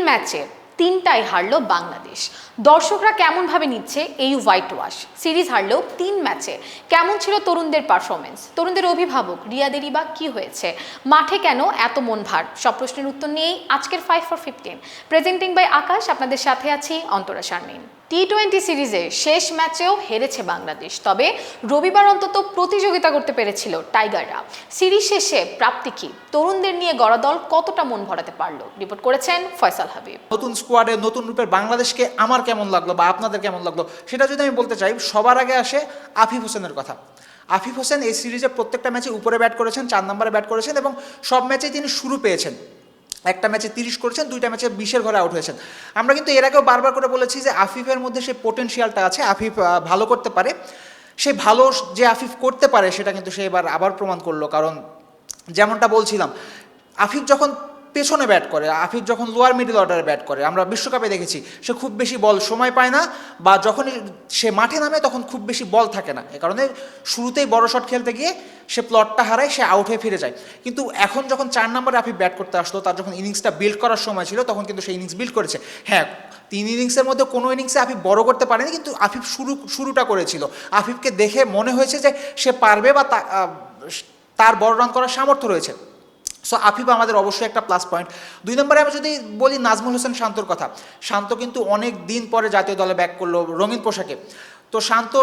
ম্যাচে 3টাই হারলো বাংলাদেশ। দর্শকরা কেমনভাবে নিচ্ছে এই হোয়াইট ওয়াশ? সিরিজ হারলেও 3 ম্যাচে কেমন ছিল তরুণদের পারফরমেন্স? তরুণদের অভিভাবক রিয়াদেরই বা কি হয়েছে? মাঠে কেন এত মন ভার? সব প্রশ্নের উত্তর নিয়েই আজকের 5 for 15 প্রেজেন্টিং বাই আকাশ। আপনাদের সাথে আছি অন্তরা শারমিন। টি-20 সিরিজে শেষ ম্যাচেও হেরেছে বাংলাদেশ, তবে রবিবার অন্তত প্রতিযোগিতা করতে পেরেছিল টাইগাররা। সিরিজ শেষে প্রাপ্তি কি? তরুণদের নিয়ে গড়া দল কতটা মন ভরাতে পারলো? রিপোর্ট করেছেন ফয়সাল হাবিব। নতুন স্কোয়াডে নতুন রূপের বাংলাদেশকে আমার কেমন লাগলো বা আপনাদের কেমন লাগলো সেটা যদি আমি বলতে চাই, সবার আগে আসে আফিফ হোসেনের কথা। আফিফ হোসেন এই সিরিজে প্রত্যেকটা ম্যাচে উপরে ব্যাট করেছেন, 4 নম্বরে ব্যাট করেছেন এবং সব ম্যাচেই তিনি শুরু পেয়েছেন। একটা ম্যাচে 30 করেছেন, 2টা ম্যাচে 20-এর ঘরে আউট হয়েছেন। আমরা কিন্তু এর আগেও বারবার করে বলেছি যে আফিফের মধ্যে সেই পোটেনশিয়ালটা আছে, আফিফ ভালো করতে পারে। সে ভালো যে আফিফ করতে পারে সেটা কিন্তু সে এবার আবার প্রমাণ করলো। কারণ যেমনটা বলছিলাম, আফিফ যখন পেছনে ব্যাট করে, আফিফ যখন লোয়ার মিডল অর্ডারে ব্যাট করে, আমরা বিশ্বকাপে দেখেছি সে খুব বেশি বল সময় পায় না, বা যখনই সে মাঠে নামে তখন খুব বেশি বল থাকে না। এ কারণে শুরুতেই বড় শট খেলতে গিয়ে সে প্লটটা হারায়, সে আউট হয়ে ফিরে যায়। কিন্তু এখন যখন 4 নম্বরে আফিফ ব্যাট করতে আসলো, তার যখন ইনিংসটা বিল্ড করার সময় ছিল, তখন কিন্তু সে ইনিংস বিল্ড করেছে। হ্যাঁ, 3 ইনিংসের মধ্যে কোনো ইনিংসে আফিফ বড় করতে পারেনি, কিন্তু আফিফ শুরুটা করেছিল। আফিফকে দেখে মনে হয়েছে যে সে পারবে বা তার বড় রান করার সামর্থ্য রয়েছে। সো আফিফ আমাদের অবশ্যই একটা প্লাস পয়েন্ট। 2 নম্বরে আমি যদি বলি নাজমুল হোসেন শান্তর কথা, শান্ত কিন্তু অনেক দিন পরে জাতীয় দলে ব্যাক করলো রঙিন পোশাকে। তো শান্ত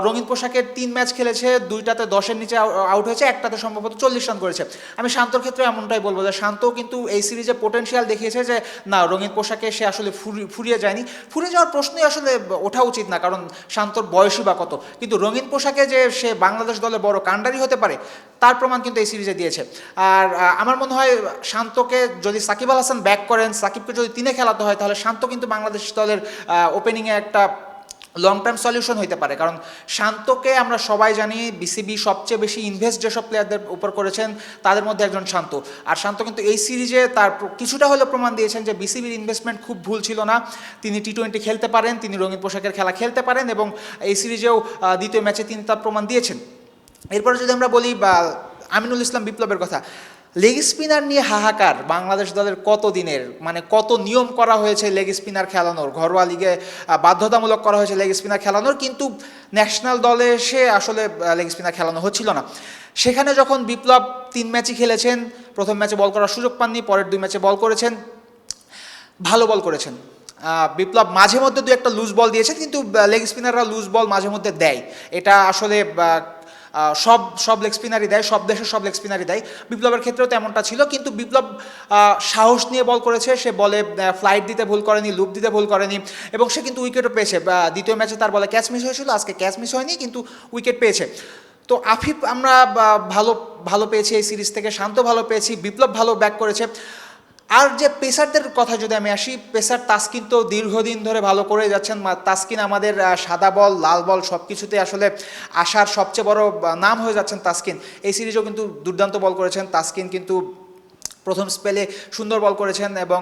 রঙিন পোশাকের 3 ম্যাচ খেলেছে, 2টাতে 10-এর নিচে আউট হয়েছে, একটাতে সম্ভবত 40 রান করেছে। আমি শান্তর ক্ষেত্রে এমনটাই বলবো যে শান্ত কিন্তু এই সিরিজে পোটেনশিয়াল দেখিয়েছে যে না, রঙিন পোশাকে সে আসলে ফুরিয়ে যায়নি। ফুরিয়ে যাওয়ার প্রশ্নই আসলে ওঠা উচিত না, কারণ শান্তর বয়সই বা কত। কিন্তু রঙিন পোশাকে যে সে বাংলাদেশ দলে বড় কাণ্ডারি হতে পারে তার প্রমাণ কিন্তু এই সিরিজে দিয়েছে। আর আমার মনে হয় শান্তকে যদি সাকিব আল হাসান ব্যাক করেন, সাকিবকে যদি 3-এ খেলাতে হয়, তাহলে শান্ত কিন্তু বাংলাদেশ দলের ওপেনিংয়ে একটা লং টার্ম সলিউশন হইতে পারে। কারণ শান্তকে আমরা সবাই জানি বিসিবি সবচেয়ে বেশি ইনভেস্ট যেসব প্লেয়ারদের উপর করেছেন তাদের মধ্যে একজন শান্ত। আর শান্ত কিন্তু এই সিরিজে তার কিছুটা হলেও প্রমাণ দিয়েছেন যে বিসিবির ইনভেস্টমেন্ট খুব ভুল ছিল না। তিনি টি-20 খেলতে পারেন, তিনি রঙিন পোশাকের খেলা খেলতে পারেন, এবং এই সিরিজেও দ্বিতীয় ম্যাচে তিনি তার প্রমাণ দিয়েছেন। এরপরে যদি আমরা বলি আমিনুল ইসলাম বিপ্লবের কথা, লেগ স্পিনার নিয়ে হাহাকার বাংলাদেশ দলের কত দিনের, মানে কত নিয়ম করা হয়েছে লেগ স্পিনার খেলানোর, ঘরোয়া লিগে বাধ্যতামূলক করা হয়েছে লেগ স্পিনার খেলানোর, কিন্তু ন্যাশনাল দলে এসে আসলে লেগ স্পিনার খেলানো হচ্ছিল না। সেখানে যখন বিপ্লব 3 ম্যাচই খেলেছেন, প্রথম ম্যাচে বল করার সুযোগ পাননি, পরের 2 ম্যাচে বল করেছেন, ভালো বল করেছেন। বিপ্লব মাঝে মধ্যে 2-একটা লুজ বল দিয়েছেন, কিন্তু লেগ স্পিনাররা লুজ বল মাঝে মধ্যে দেয়, এটা আসলে সব লেগ স্পিনারই দেয়, সব দেশের সব লেগ স্পিনারই দেয়। বিপ্লবের ক্ষেত্রেও তেমনটা ছিল, কিন্তু বিপ্লব সাহস নিয়ে বল করেছে, সে বলে ফ্লাইট দিতে ভুল করেনি, লুপ দিতে ভুল করেনি, এবং সে কিন্তু উইকেটও পেয়েছে। দ্বিতীয় ম্যাচে তার বলে ক্যাচ মিস হয়েছিল, আজকে ক্যাচ মিস হয়নি, কিন্তু উইকেট পেয়েছে। তো আফিফ আমরা ভালো পেয়েছি এই সিরিজ থেকে, শান্ত ভালো পেয়েছি, বিপ্লব ভালো ব্যাক করেছে। আর যে পেসারদের কথা যদি আমি আসি, পেসার তাসকিন তো দীর্ঘদিন ধরে ভালো করে যাচ্ছেন। তাসকিন আমাদের সাদা বল লাল বল সব কিছুতে আসলে আসার সবচেয়ে বড় নাম হয়ে যাচ্ছেন তাসকিন। এই সিরিজেও কিন্তু দুর্দান্ত বল করেছেন তাসকিন, কিন্তু প্রথম স্পেলে সুন্দর বল করেছেন, এবং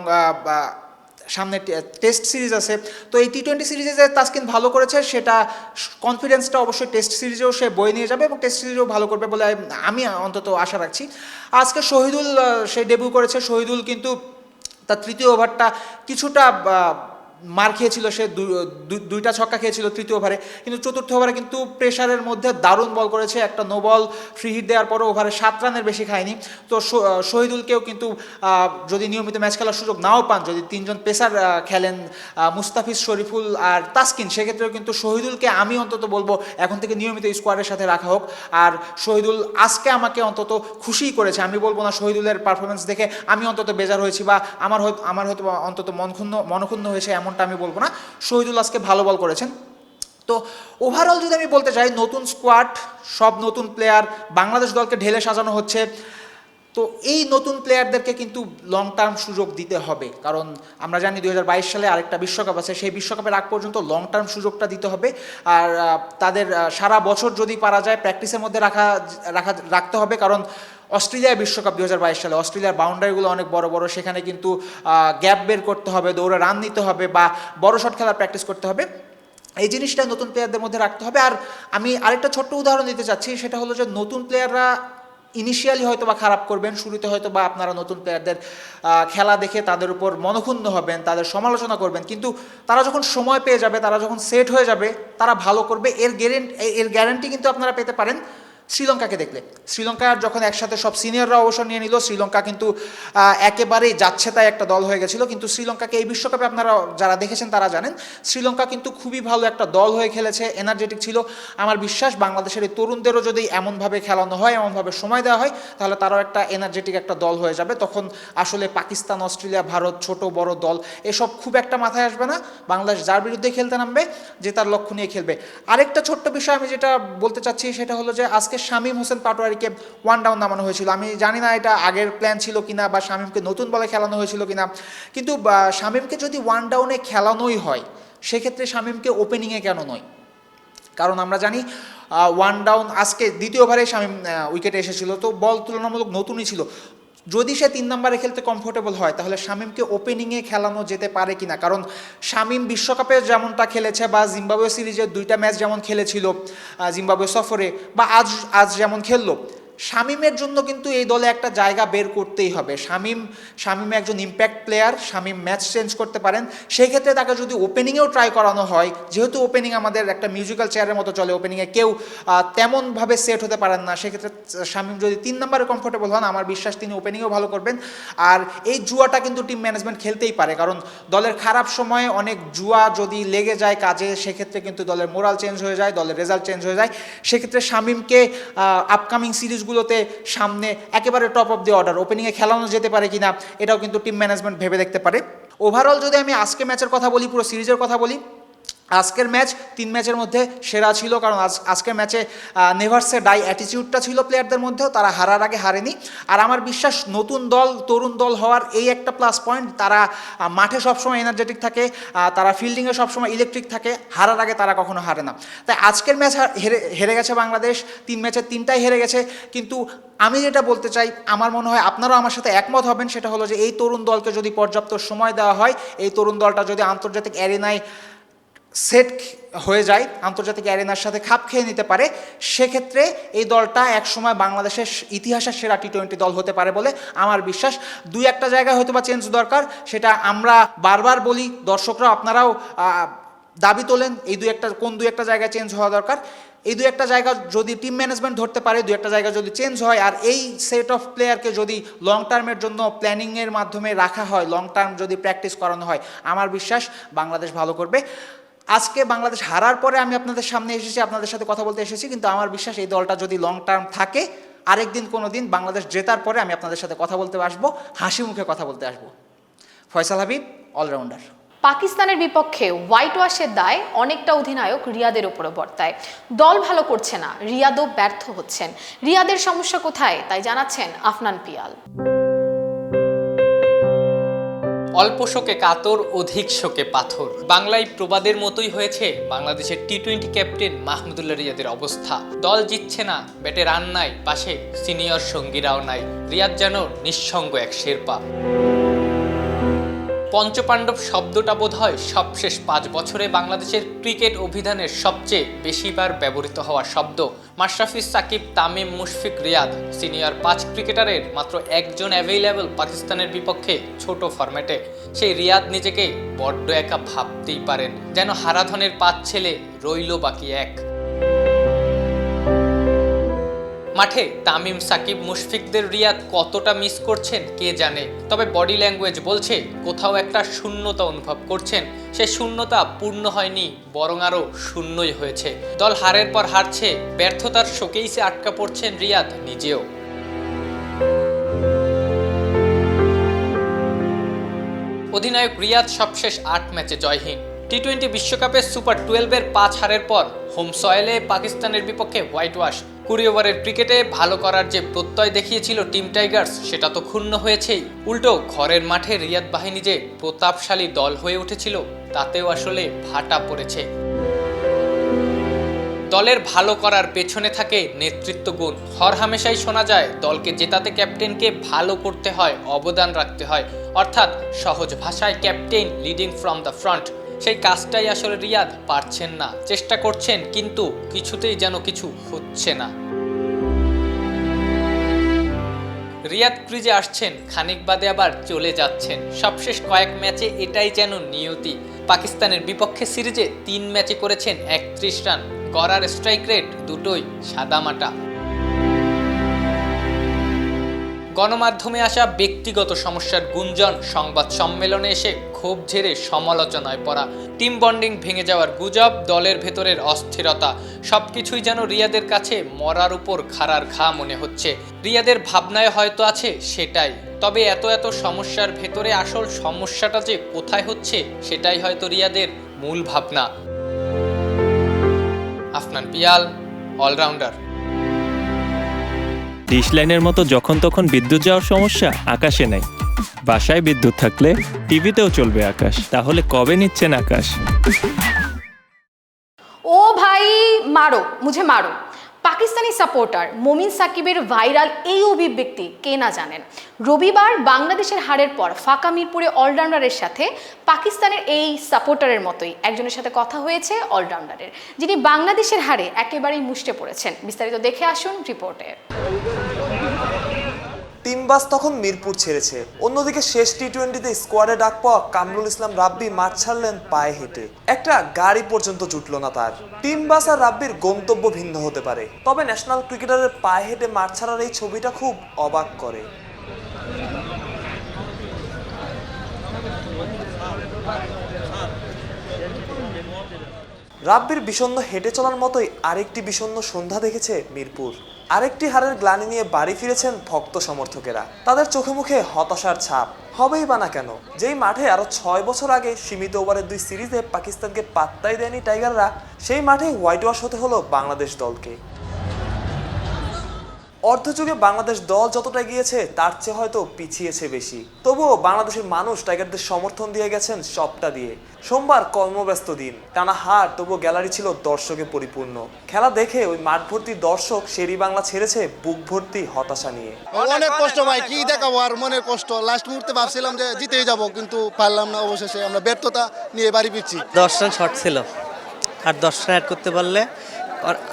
সামনে টেস্ট সিরিজ আছে। তো এই টি-20 সিরিজে যে তাসকিন ভালো করেছে, সেটা কনফিডেন্সটা অবশ্যই টেস্ট সিরিজেও সে বয়ে নিয়ে যাবে, এবং টেস্ট সিরিজেও ভালো করবে বলে আমি অন্তত আশা রাখছি। আজকে শহীদুল সে ডেবিউ করেছে। শহীদুল কিন্তু তার 3য় ওভারটা কিছুটা মার খেয়েছিল, সে 2টা ছক্কা খেয়েছিল 3য় ওভারে, কিন্তু 4র্থ ওভারে কিন্তু প্রেশারের মধ্যে দারুণ বল করেছে। একটা নো বল ফ্রি হিট দেওয়ার পরও ওভারে 7 রানের বেশি খায়নি। তো শহীদুলকেও কিন্তু যদি নিয়মিত ম্যাচ খেলার সুযোগ নাও পান, যদি 3জন পেসার খেলেন মুস্তাফিজ, শরীফুল আর তাসকিন, সেক্ষেত্রেও কিন্তু শহীদুলকে আমি অন্তত বলবো এখন থেকে নিয়মিত স্কোয়াডের সাথে রাখা হোক। আর শহীদুল আজকে আমাকে অন্তত খুশিই করেছে। আমি বলবো না শহীদুলের পারফরমেন্স দেখে আমি অন্তত বেজার হয়েছি বা আমার হয়তো অন্তত মনক্ষুণ্ণ হয়েছে, এমনটা আমি বলবো না। শহীদুল আজকে ভালো বল করেছেন। তো ওভারঅল যদি আমি বলতে চাই, নতুন স্কোয়াড, সব নতুন প্লেয়ার, বাংলাদেশ দলকে ঢেলে সাজানো হচ্ছে। তো এই নতুন প্লেয়ারদেরকে কিন্তু লং টার্ম সুযোগ দিতে হবে, কারণ আমরা জানি 2022 সালে আরেকটা বিশ্বকাপ আছে, সেই বিশ্বকাপের আগ পর্যন্ত লং টার্ম সুযোগটা দিতে হবে। আর তাদের সারা বছর যদি পারা যায় প্র্যাকটিসের মধ্যে রাখতে হবে, কারণ অস্ট্রেলিয়া বিশ্বকাপ 2022 সালে, অস্ট্রেলিয়ার বাউন্ডারিগুলো অনেক বড় বড়, সেখানে কিন্তু গ্যাপ বের করতে হবে, দৌড়ে রান নিতে হবে, বা বড় শট খেলার প্র্যাকটিস করতে হবে। এই জিনিসটা নতুন প্লেয়ারদের মধ্যে রাখতে হবে। আর আমি আরেকটা ছোট্ট উদাহরণ দিতে চাচ্ছি, সেটা হলো যে নতুন প্লেয়াররা ইনিশিয়ালি হয়তো বা খারাপ করবেন, শুরুতে হয়তো বা আপনারা নতুন প্লেয়ারদের খেলা দেখে তাদের উপর মনক্ষুণ্ণ হবেন, তাদের সমালোচনা করবেন, কিন্তু তারা যখন সময় পেয়ে যাবে, তারা যখন সেট হয়ে যাবে, তারা ভালো করবে। এর গ্যারান্টি কিন্তু আপনারা পেতে পারেন শ্রীলঙ্কাকে দেখলে। শ্রীলঙ্কার যখন একসাথে সব সিনিয়ররা অবসর নিয়ে নিল, শ্রীলঙ্কা কিন্তু একেবারেই যাচ্ছে তাই একটা দল হয়ে গেছিলো। কিন্তু শ্রীলঙ্কাকে এই বিশ্বকাপে আপনারা যারা দেখেছেন তারা জানেন, শ্রীলঙ্কা কিন্তু খুবই ভালো একটা দল হয়ে খেলেছে, এনার্জেটিক ছিল। আমার বিশ্বাস বাংলাদেশের এই তরুণদেরও যদি এমনভাবে খেলানো হয়, এমনভাবে সময় দেওয়া হয়, তাহলে তারাও একটা এনার্জেটিক একটা দল হয়ে যাবে। তখন আসলে পাকিস্তান, অস্ট্রেলিয়া, ভারত, ছোট বড় দল এসব খুব একটা মাথায় আসবে না। বাংলাদেশ যার বিরুদ্ধে খেলতে নামবে, যে তার লক্ষ্য নিয়ে খেলবে। আরেকটা ছোট্ট বিষয় আমি যেটা বলতে চাচ্ছি সেটা হলো যে আজকে শামীম হোসেন পাটোয়ারিকে ওয়ান ডাউন নামানো হয়েছিল। আমি জানি না এটা আগের প্ল্যান ছিল কিনা বা শামীমকে নতুন বলে খেলানো হয়েছিল কিনা, কিন্তু শামীমকে যদি ওয়ান ডাউনে খেলানোই হয়, সেক্ষেত্রে শামীমকে ওপেনিংয়ে কেন নয়? কারণ আমরা জানি ওয়ান ডাউন আজকে দ্বিতীয় ওভারে শামীম উইকেটে এসেছিল, তো বল তুলনামূলক নতুনই ছিল। যদি সে 3 নম্বরে খেলতে কমফোর্টেবল হয়, তাহলে শামীমকে ওপেনিংয়ে খেলানো যেতে পারে কিনা। কারণ শামীম বিশ্বকাপে যেমনটা খেলেছে বা জিম্বাবুয়ে সিরিজের 2টা ম্যাচ যেমন খেলেছিল জিম্বাবুয়ে সফরে, বা আজ যেমন খেললো, শামীমের জন্য কিন্তু এই দলে একটা জায়গা বের করতেই হবে। শামীম একজন impact player, Shamim match change করতে পারেন। সেই ক্ষেত্রে তাকে যদি ওপেনিংয়েও ট্রাই করানো হয়, যেহেতু ওপেনিং আমাদের একটা মিউজিক্যাল চেয়ারের মতো চলে, ওপেনিংয়ে কেউ তেমনভাবে সেট হতে পারেন না, সেক্ষেত্রে শামীম যদি 3 নম্বরে কমফোর্টেবল হন, আমার বিশ্বাস তিনি ওপেনিংয়েও ভালো করবেন। আর এই জুয়াটা কিন্তু টিম ম্যানেজমেন্ট খেলতেই পারে, কারণ দলের খারাপ সময়ে অনেক জুয়া যদি লেগে যায় কাজে, সেক্ষেত্রে কিন্তু দলের মোরাল চেঞ্জ হয়ে যায়, দলের রেজাল্ট চেঞ্জ হয়ে যায়। সেক্ষেত্রে শামীমকে আপকামিং সিরিজগুলোতে সামনে একেবারে টপ অফ দি অর্ডার ওপেনিংয়ে খেলানো যেতে পারে কিনা, এটাও কিন্তু টিম ম্যানেজমেন্ট ভেবে দেখতে পারে। ওভারঅল যদি আমি আজকে ম্যাচের কথা বলি, পুরো সিরিজের কথা বলি, আজকের ম্যাচ 3 ম্যাচের মধ্যে সেরা ছিল। কারণ আজকের ম্যাচে নেভার সে ডাই অ্যাটিটিউডটা ছিল প্লেয়ারদের মধ্যেও, তারা হারার আগে হারেনি। আর আমার বিশ্বাস নতুন দল, তরুণ দল হওয়ার এই একটা প্লাস পয়েন্ট, তারা মাঠে সবসময় এনার্জেটিক থাকে, তারা ফিল্ডিংয়ে সবসময় ইলেকট্রিক থাকে, হারার আগে তারা কখনো হারে না। তাই আজকের ম্যাচ হেরে গেছে বাংলাদেশ, 3 ম্যাচের 3টাই হেরে গেছে। কিন্তু আমি যেটা বলতে চাই, আমার মনে হয় আপনারাও আমার সাথে একমত হবেন, সেটা হলো যে এই তরুণ দলকে যদি পর্যাপ্ত সময় দেওয়া হয়, এই তরুণ দলটা যদি আন্তর্জাতিক অ্যারেনায় সেট হয়ে যায়, আন্তর্জাতিক অ্যারেনার সাথে খাপ খেয়ে নিতে পারে, সেক্ষেত্রে এই দলটা একসময় বাংলাদেশের ইতিহাসের সেরা টি-20 দল হতে পারে বলে আমার বিশ্বাস। 2-1টা জায়গায় হয়তো বা চেঞ্জ দরকার, সেটা আমরা বারবার বলি, দর্শকরা আপনারাও দাবি তোলেন এই 2-1টা জায়গায় চেঞ্জ হওয়া দরকার। এই 2-1টা জায়গা যদি টিম ম্যানেজমেন্ট ধরতে পারে, 2-1টা জায়গা যদি চেঞ্জ হয়, আর এই সেট অফ প্লেয়ারকে যদি লং টার্মের জন্য প্ল্যানিংয়ের মাধ্যমে রাখা হয়, লং টার্ম যদি প্র্যাকটিস করানো হয়, আমার বিশ্বাস বাংলাদেশ ভালো করবে। আজকে বাংলাদেশ হারার পরে আমি আপনাদের সামনে এসেছি, আপনাদের সাথে কথা বলতে এসেছি, কিন্তু আমার বিশ্বাস এই দলটা যদি লং টার্ম থাকে, আরেকদিন কোনো দিন বাংলাদেশ জেতার পরে আমি আপনাদের সাথে কথা বলতে আসবো, হাসি মুখে কথা বলতে আসবো। ফয়সাল হাবিব, অলরাউন্ডার। পাকিস্তানের বিপক্ষে হোয়াইট ওয়াশের দায় অনেকটা অধিনায়ক রিয়াদের উপরে বর্তায়। দল ভালো করছে না, রিয়াদও ব্যর্থ হচ্ছেন। রিয়াদের সমস্যা কোথায়, তাই জানাচ্ছেন আফনান পিয়াল। অল্প শোকে কাতর, অধিক শোকে পাথর। বাংলায় প্রবাদের মতোই হয়েছে বাংলাদেশের টি-20 ক্যাপ্টেন মাহমুদুল্লাহ রিয়াদের অবস্থা। দল জিতছে না, ব্যাটে রান নাই, পাশে সিনিয়র সঙ্গীরাও নাই। রিয়াদ যেন নিঃসঙ্গ এক শেরপা। পঞ্চপাণ্ডব শব্দটা বোধ হয় সবশেষ 5 বছরে বাংলাদেশের ক্রিকেট অভিধানের সবচেয়ে বেশিবার ব্যবহৃত হওয়া শব্দ। মাশরাফি, সাকিব, তামিম, মুশফিক, রিয়াদ, সিনিয়র 5 ক্রিকেটারের মাত্র একজন অ্যাভেইলেবল পাকিস্তানের বিপক্ষে ছোট ফরম্যাটে। সেই রিয়াদ নিজেকে বড্ড একা ভাবতেই পারেন, যেন হারাধনের 5 ছেলে রইল বাকি এক। মাঠে তামিম, সাকিব, মুশফিকদের রিয়াদ কতটা মিস করছেন কে জানে। তবে বডি ল্যাঙ্গুয়েজ বলছে কোথাও একটা শূন্যতা অনুভব করছেন। সে শূন্যতা পূর্ণ হয়নি, বরং আরও শূন্যই হয়েছে। দল হারের পর হারছে, ব্যর্থতার শোকেইসে আটকা পড়ছেন রিয়াদ নিজেও। অধিনায়ক রিয়াদ সবশেষ 8 ম্যাচে জয়হীন। টি-20 বিশ্বকাপে সুপার 12-এর 5 হারের পর হোম সয়েলে পাকিস্তানের বিপক্ষে হোয়াইট ওয়াশ। 20 ওভারের ক্রিকেটে ভালো করার যে প্রত্যয় দেখিয়েছিল টিম টাইগার্স, সেটা তো ক্ষুণ্ণ হয়েছেই। উল্টো ঘরের মাঠে রিয়াদ বাহিনী যে প্রতাপশালী দল হয়ে উঠেছিল, তাতেও আসলে ভাটা পড়েছে। দলের ভালো করার পেছনে থাকে নেতৃত্ব গুণ। হরহামেশাই শোনা যায় দলকে জেতাতে ক্যাপ্টেনকে ভালো করতে হয়, অবদান রাখতে হয়, অর্থাৎ সহজ ভাষায় captain leading from the front. সেই কাজটাই আসলে রিয়াদ পারছেন না। চেষ্টা করছেন, কিন্তু কিছুতেই যেন কিছু হচ্ছে না। রিয়াদ ক্রিজে আসছেন, খানিক বাদে আবার চলে যাচ্ছেন। সবশেষ কয়েক ম্যাচে এটাই যেন নিয়তি। পাকিস্তানের বিপক্ষে সিরিজে 3 ম্যাচে করেছেন 31 রান, গড় আর স্ট্রাইক রেট দুটোই সাদামাটা। গণমাধ্যমে আসা ব্যক্তিগত সমস্যার গুঞ্জন সংবাদ সম্মেলনে এসে ক্ষোভ ঝেড়ে সমালোচনায় পড়া, টিম বন্ডিং ভেঙে যাওয়ার গুজব, দলের ভেতরের অস্থিরতা, সবকিছুই যেন রিয়াদের কাছে মরার উপর খাড়ার ঘা মনে হচ্ছে। রিয়াদের ভাবনায় হয়তো আছে সেটাই, তবে এত সমস্যার ভেতরে আসল সমস্যাটা যে কোথায় হচ্ছে সেটাই হয়তো রিয়াদের মূল ভাবনা। আফনান পিয়াল, অলরাউন্ডার। ডিশ লাইনের মতো যখন তখন বিদ্যুৎ যাওয়ার সমস্যা আকাশে নাই। বাসায় বিদ্যুৎ থাকলে টিভিতেও চলবে আকাশ। তাহলে কবে নিচ্ছেন আকাশ? ও ভাই মারো মুঝে মারো। পাকিস্তানি সাপোর্টার মোমিন সাকিবের ভাইরাল এই অভিব্যক্তি কে না জানেন। রবিবার বাংলাদেশের হারের পর ফাঁকা মিরপুরে অলরাউন্ডারের সাথে পাকিস্তানের এই সাপোর্টারের মতোই একজনের সাথে কথা হয়েছে অলরাউন্ডারের, যিনি বাংলাদেশের হারে একেবারেই মুষ্টে পড়েছেন। বিস্তারিত দেখে আসুন রিপোর্টে। টিম বাস তখন মিরপুর ছেড়েছে। অন্যদিকে শেষ টি-20তে স্কোয়াডে ডাক পাওয়া কামরুল ইসলাম রাব্বি মাঠ ছাড়লেন পায়ে হেঁটে। একটা গাড়ি পর্যন্ত জুটল না তার। টিম বাস আর রাব্বির গন্তব্য ভিন্ন হতে পারে, তবে ন্যাশনাল ক্রিকেটারের পায়ে হেঁটে মাঠ ছাড়ার এই ছবিটা খুব অবাক করে। রাব্বির বিষণ্ণ হেঁটে চলার মতোই আরেকটি বিষণ্ণ সন্ধ্যা দেখেছে মিরপুর। আরেকটি হারের গ্লানি নিয়ে বাড়ি ফিরেছেন ভক্ত সমর্থকেরা। তাদের চোখে মুখে হতাশার ছাপ। হবেই বা না কেন, যেই মাঠে আরো 6 বছর আগে সীমিত ওভারের 2 সিরিজে পাকিস্তানকে পাত্তাই দেয়নি টাইগাররা, সেই মাঠে হোয়াইট ওয়াশ হতে হলো বাংলাদেশ দলকে। অর্ধযুগে বাংলাদেশ দল যতটা গিয়েছে তার চেয়ে হয়তো পিছিয়েছে বেশি। তবুও বাংলাদেশের মানুষ টাইগারদের সমর্থন দিয়ে গেছেন সবটা দিয়ে। সোমবার কর্মব্যস্ত দিন, টানা হার, তবুও গ্যালারি ছিল দর্শকে পরিপূর্ণ। খেলা দেখে ওই মাঠ ভর্তি দর্শক শেরি বাংলা ছেড়েছে বুক ভর্তি হতাশা নিয়ে। অনেক কষ্ট ভাই, কি দেখাবো আর, মনের কষ্ট। লাস্ট মুহূর্তে ভাবছিলাম যে জিতেই যাব, কিন্তু পারলাম না। অবশেষে আমরা ব্যর্থতা নিয়ে বাড়ি ফিরছি। 10 রান শর্ট ছিল, আর 10 রান অ্যাড করতে পারলে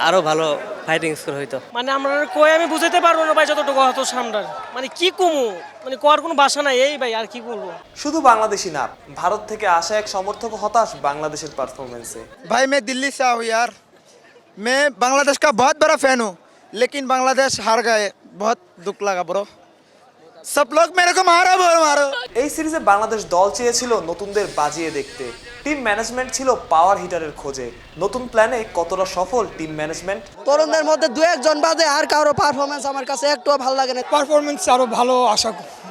আরো ভালো ফাইটিং স্কোর হইতো। মানে আমরা কই আমি বুঝাইতে পারবো না ভাই, যতটুকু হতো সামরার মানে কি কমু, মানে কোয়ার কোনো ভাষা নাই এই ভাই, আর কি বলবো। শুধু বাংলাদেশি না, ভারত থেকে আসা এক সমর্থক হতাশ বাংলাদেশের পারফরমেন্সে। भाई मैं दिल्ली से आऊँ यार, मैं बांग्लादेश का बहुत बड़ा फैन हूँ, लेकिन बांग्लादेश हार गए, बहुत दुख लगा ब्रो। सब लोग मेरे को मारो मारो। এই সিরিজে বাংলাদেশ দল চেয়েছিল নতুনদের বাজিয়ে দেখতে। টিম ম্যানেজমেন্ট ছিল পাওয়ার হিটারের খোঁজে। নতুন প্ল্যানে কতটা সফল টিম ম্যানেজমেন্ট? তরুণদের মধ্যে 2-1 বাদে আর কারো পারফরমেন্স আমার কাছে একটুও ভালো লাগে না। পারফরমেন্স আরও ভালো আশা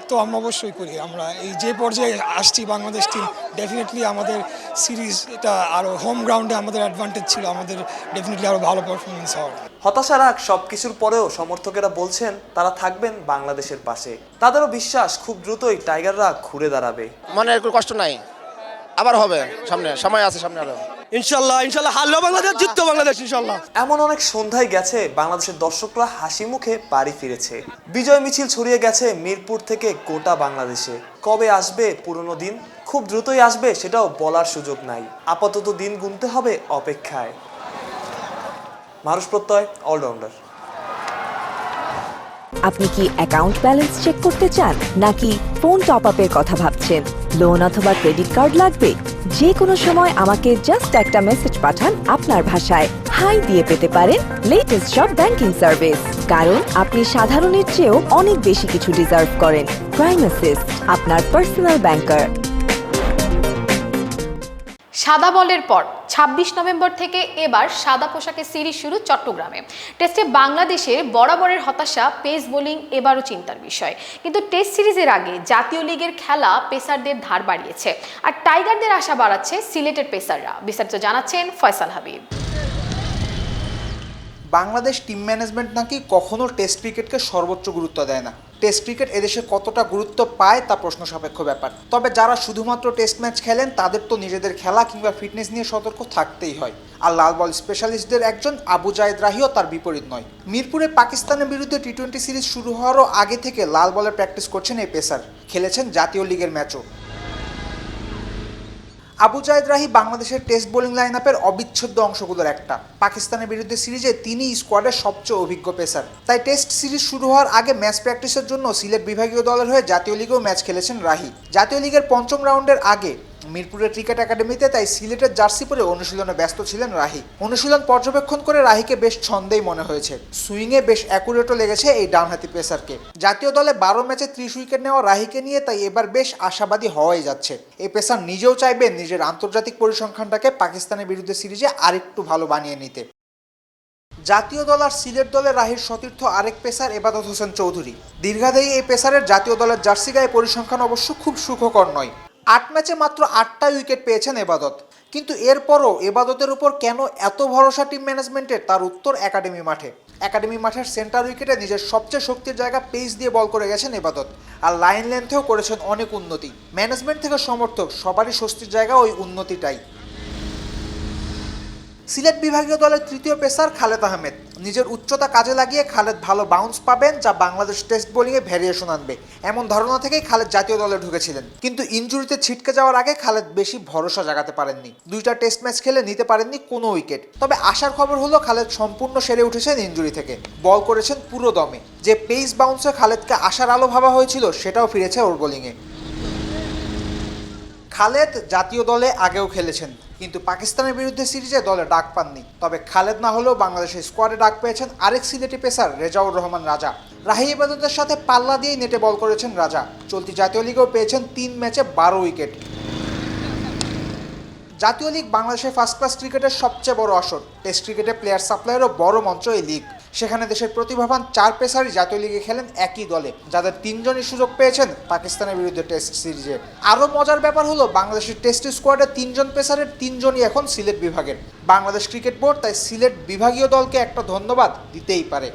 তো আমরা অবশ্যই করি। আমরা এই যে পর্যায়ে আসছি বাংলাদেশ টিম, ডেফিনেটলি আমাদের সিরিজ এটা আরও হোম গ্রাউন্ডে আমাদের অ্যাডভান্টেজ ছিল, আমাদের ডেফিনেটলি আরও ভালো পারফরমেন্স হওয়ার। হতাশা রাখ সবকিছুর পরেও সমর্থকেরা বলছেন তারা থাকবেন বাংলাদেশের পাশে। তাদেরও বিশ্বাস খুব দ্রুতই টাইগাররা ঘুরে দাঁড়াবে। মনে কোনো কষ্ট নাই, আবার হবে, সামনে সময় আছে, সামনে আরো ইনশাআল্লাহ হারলো বাংলাদেশ, জিততো বাংলাদেশ ইনশাআল্লাহ। এমন অনেক সন্ধ্যায় গেছে বাংলাদেশের দর্শকরা হাসি মুখে বাড়ি ফিরেছে। বিজয় মিছিল ছড়িয়ে গেছে মিরপুর থেকে গোটা বাংলাদেশে। কবে আসবে পুরনো দিন? খুব দ্রুতই আসবে, সেটাও বলার সুযোগ নাই। আপাতত দিন গুনতে হবে অপেক্ষায়। মারুষ প্রত্যয়, অলরাউন্ডার। আপনি কি অ্যাকাউন্ট ব্যালেন্স চেক করতে চান, নাকি ফোন টপ আপের কথা ভাবছেন? লোন অথবা ক্রেডিট কার্ড লাগবে? যে কোনো সময় আমাকে জাস্ট একটা মেসেজ পাঠান আপনার ভাষায়। হাই দিয়ে পেতে পারেন লেটেস্ট সব ব্যাংকিং সার্ভিস, কারণ আপনি সাধারণের চেয়েও অনেক বেশি কিছু ডিজার্ভ করেন। প্রাইম অ্যাসিস্ট, আপনার পার্সোনাল ব্যাংকার। সাদা বলের পর 26 নভেম্বর থেকে এবার সাদা পোশাকে সিরিজ শুরু চট্টগ্রামে। টেস্টে বাংলাদেশের বরাবরের হতাশা পেস বোলিং এবারও চিন্তার বিষয়। কিন্তু টেস্ট সিরিজের আগে জাতীয় লিগের খেলা পেসারদের ধার বাড়িয়েছে, আর টাইগারদের আশা বাড়াচ্ছে সিলেটের পেসাররা। বিস্তারিত জানাচ্ছেন ফয়সাল হাবিব। বাংলাদেশ টিম ম্যানেজমেন্ট নাকি কখনো টেস্ট ক্রিকেটকে সর্বোচ্চ গুরুত্ব দেয় না। টেস্ট ক্রিকেট এদেশে কতটা গুরুত্ব পায় তা প্রশ্ন সাপেক্ষ ব্যাপার। তবে যারা শুধুমাত্র টেস্ট ম্যাচ খেলেন তাদের তো নিজেদের খেলা কিংবা ফিটনেস নিয়ে সতর্ক থাকতেই হয়। আর লাল বল স্পেশালিস্টদের একজন আবু জায়েদ রাহিও তার বিপরীত নয়। মিরপুরে পাকিস্তানের বিরুদ্ধে টি-20 সিরিজ শুরু হওয়ারও আগে থেকে লাল বলের প্র্যাকটিস করছেন এই পেসার। খেলেছেন জাতীয় লিগের ম্যাচও। আবু জায়েদ রাহি বাংলাদেশের টেস্ট বোলিং লাইন আপের অবিচ্ছেদ্য অংশগুলোর একটা। পাকিস্তানের বিরুদ্ধে সিরিজে তিনি স্কোয়াডের সবচেয়ে অভিজ্ঞ পেসার। তাই টেস্ট সিরিজ শুরু হওয়ার আগে ম্যাচ প্র্যাকটিসের জন্য সিলেট বিভাগীয় দলের হয়ে জাতীয় লিগেও ম্যাচ খেলেছেন রাহি। জাতীয় লিগের পঞ্চম রাউন্ডের আগে মিরপুরের ক্রিকেট একাডেমিতে তাই সিলেটের জার্সি পরে অনুশীলনে ব্যস্ত ছিলেন রাহি। অনুশীলন পর্যবেক্ষণ করে রাহিকে বেশ ছন্দেই মনে হয়েছে। সুইংয়ে বেশ অ্যাকুরেটও লেগেছে এই ডানহাতি পেসারকে। জাতীয় দলে 12 ম্যাচে 30 উইকেট নেওয়া রাহিকে নিয়ে তাই এবার বেশ আশাবাদী হওয়াই যাচ্ছে। এই পেসার নিজেও চাইবেন নিজের আন্তর্জাতিক পরিসংখ্যানটাকে পাকিস্তানের বিরুদ্ধে সিরিজে আরেকটু ভালো বানিয়ে নিতে। জাতীয় দল আর সিলেট দলের রাহির সতীর্থ আরেক পেসার এবাদত হোসেন চৌধুরী। দীর্ঘাদেহী এই পেসারের জাতীয় দলের জার্সি গায়ে পরিসংখ্যান অবশ্য খুব সুখকর নয়। 8 ম্যাচে মাত্র 8টা উইকেট পেয়েছেন এবাদত। কিন্তু এরপরও এবাদতের উপর কেন এত ভরসা টিম ম্যানেজমেন্টের, তার উত্তর একাডেমি মাঠে। একাডেমি মাঠের সেন্টার উইকেটে নিজের সবচেয়ে শক্তির জায়গা পেস দিয়ে বল করে গেছেন এবাদত। আর লাইন লেন্থেও করেছেন অনেক উন্নতি। ম্যানেজমেন্ট থেকে সমর্থক সবারই স্বস্তির জায়গা ওই উন্নতিটাই। সিলেট বিভাগীয় দলের তৃতীয় পেসার খালেদ আহমেদ। নিজের উচ্চতা কাজে লাগিয়ে খালেদ ভালো বাউন্স পাবেন, যা বাংলাদেশ টেস্ট বোলিংয়ে ভ্যারিয়েশন আনবে, এমন ধারণা থেকেই খালেদ জাতীয় দলে ঢুকেছিলেন। কিন্তু ইনজুরিতে ছিটকে যাওয়ার আগে খালেদ বেশি ভরসা জাগাতে পারেননি। 2টা টেস্ট ম্যাচ খেলে নিতে পারেননি কোনো উইকেট। তবে আশার খবর হলো খালেদ সম্পূর্ণ সেরে উঠেছেন ইনজুরি থেকে। বল করেছেন পুরো দমে। যে পেস বাউন্সে খালেদকে আশার আলো ভাবা হয়েছিল সেটাও ফিরেছে ওর বোলিংয়ে। খালেদ জাতীয় দলে আগেও খেলেছেন, কিন্তু পাকিস্তানের বিরুদ্ধে সিরিজে দলে ডাক পাননি। তবে খালেদ না হলেও বাংলাদেশের স্কোয়াডে ডাক পেয়েছেন আরেক সিলেটি পেসার রেজাউর রহমান রাজা। রাহি ইবাদতের সাথে পাল্লা দিয়েই নেটে বল করেছেন রাজা। চলতি জাতীয় লিগেও পেয়েছেন 3 ম্যাচে 12 উইকেট। জাতীয় লিগ বাংলাদেশের ফার্স্ট ক্লাস ক্রিকেটের সবচেয়ে বড় আসর। টেস্ট ক্রিকেটে প্লেয়ার সাপ্লাইয়েরও বড় মঞ্চ এই লিগ। সেখানে দেশের প্রতিভাবান 4 পেসারই জাতীয় লিগে খেলেন একই দলে, যাদের 3জনই সুযোগ পেয়েছেন পাকিস্তানের বিরুদ্ধে টেস্ট সিরিজে। আরও মজার ব্যাপার হলো বাংলাদেশের টেস্ট স্কোয়াডে 3জন পেসারের 3জনই এখন সিলেট বিভাগের। বাংলাদেশ ক্রিকেট বোর্ড তাই সিলেট বিভাগীয় দলকে একটা ধন্যবাদ দিতেই পারে।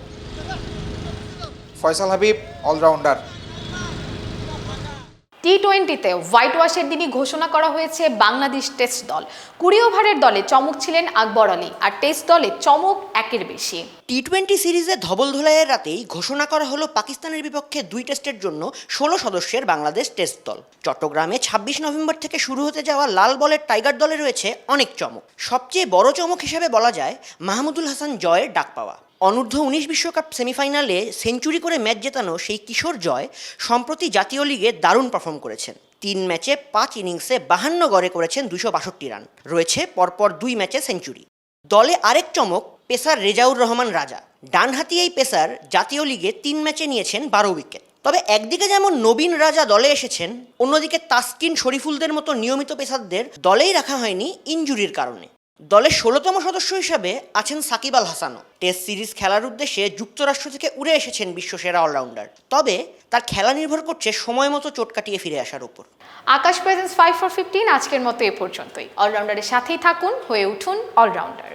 ফয়সাল হাবিব, অলরাউন্ডার। টি-20তে হোয়াইট ওয়াশের দিনই ঘোষণা করা হয়েছে বাংলাদেশ টেস্ট দল। 20 ওভারের দলে চমক ছিলেন আকবর আলী, আর টেস্ট দলে চমক একের বেশি। টি-20 সিরিজে ধবল ধোলাইয়ের রাতেই ঘোষণা করা হলো পাকিস্তানের বিপক্ষে 2 টেস্টের জন্য 16 সদস্যের বাংলাদেশ টেস্ট দল। চট্টগ্রামে 26 নভেম্বর থেকে শুরু হতে যাওয়া লাল বলের টাইগার দলে রয়েছে অনেক চমক। সবচেয়ে বড় চমক হিসেবে বলা যায় মাহমুদুল হাসান জয়ের ডাক পাওয়া। অনূর্ধ্ব 19 বিশ্বকাপ সেমিফাইনালে সেঞ্চুরি করে ম্যাচ জেতানো সেই কিশোর জয় সম্প্রতি জাতীয় লিগে দারুণ পারফর্ম করেছেন। 3 ম্যাচে 5 ইনিংসে 52 গড়ে করেছেন 262 রান। রয়েছে পরপর 2 ম্যাচে সেঞ্চুরি। দলে আরেক চমক পেসার রেজাউর রহমান রাজা। ডানহাতি এই পেসার জাতীয় লিগে 3 ম্যাচে নিয়েছেন 12 উইকেট। তবে একদিকে যেমন নবীন রাজা দলে এসেছেন, অন্যদিকে তাসকিন শরীফুলদের মতো নিয়মিত পেসারদের দলেই রাখা হয়নি ইনজুরির কারণে। দলের 16তম সদস্য হিসাবে আছেন সাকিব আল হাসানও। টেস্ট সিরিজ খেলার উদ্দেশ্যে যুক্তরাষ্ট্র থেকে উড়ে এসেছেন বিশ্বসেরা অলরাউন্ডার। তবে তার খেলা নির্ভর করছে সময় মতো চোট কাটিয়ে ফিরে আসার উপর। আকাশ প্রেজেন্স 5 for 15 আজকের মতো এ পর্যন্তই। অলরাউন্ডারের সাথেই থাকুন, হয়ে উঠুন অলরাউন্ডার।